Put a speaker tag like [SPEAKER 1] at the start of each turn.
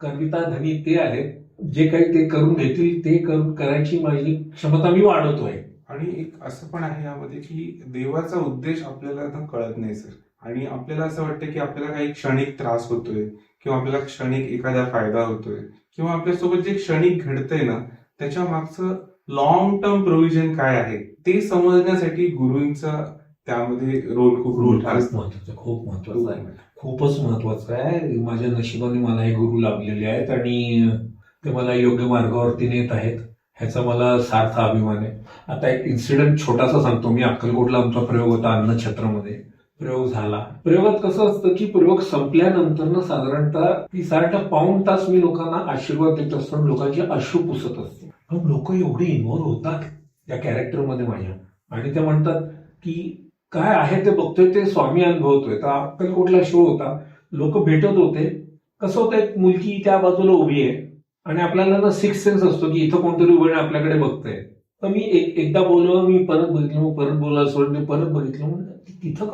[SPEAKER 1] कविता धनी ते आहेत, जे काही ते करून घेतील ते करायची माझी क्षमता मी वाढवतोय.
[SPEAKER 2] आणि एक असं पण आहे यामध्ये की देवाचा उद्देश आपल्याला आता कळत नाही सर. आणि आपल्याला असं वाटतं की आपल्याला काही क्षणिक त्रास होतोय किंवा आपल्याला क्षणिक एखादा फायदा होतोय किंवा आपल्यासोबत जे क्षणिक घडतंय ना त्याच्या मागचं लॉंग टर्म प्रोव्हिजन काय आहे ते समजण्यासाठी गुरूंचा त्यामध्ये रोल खूप मोठा असतो.
[SPEAKER 1] खूप महत्वाचा आहे, खूपच महत्वाचं आहे. माझ्या नशिबाने मला हे गुरु लाभलेले आहेत आणि ते मला योग्य मार्गावरती नेत आहेत, ह्याचा मला सार्थ अभिमान आहे. आता एक इन्सिडेंट छोटासा सांगतो मी. अक्कलकोटला आमचा प्रयोग होता, अन्नछत्रमध्ये प्रयोग झाला. प्रयोगात कसं असतं की प्रयोग संपल्यानंतर ना साधारणतः 30 पाऊण तास मी लोकांना आशीर्वाद देत असतो, लोकांचे अश्रू पुसत असतो. मग लोक एवढे इन्व्हॉल्व्ह होतात त्या कॅरेक्टरमध्ये माझ्या, आणि ते म्हणतात की काय आहे ते बघतोय, ते स्वामी अनुभवतोय. तर अक्कलकोटला शो होता, लोक भेटत होते. कसं होतं, एक मुलगी त्या बाजूला उभी आहे आणि आपल्याला ना सिक्स सेन्स असतो की इथं कोणतरी उभं आहे आपल्याकडे बघतंय. तर मी एकदा बोललो, मी परत बघितलं, मग परत बोलायला सोडलं, मी परत बघितलं, म्हणलं तिथं का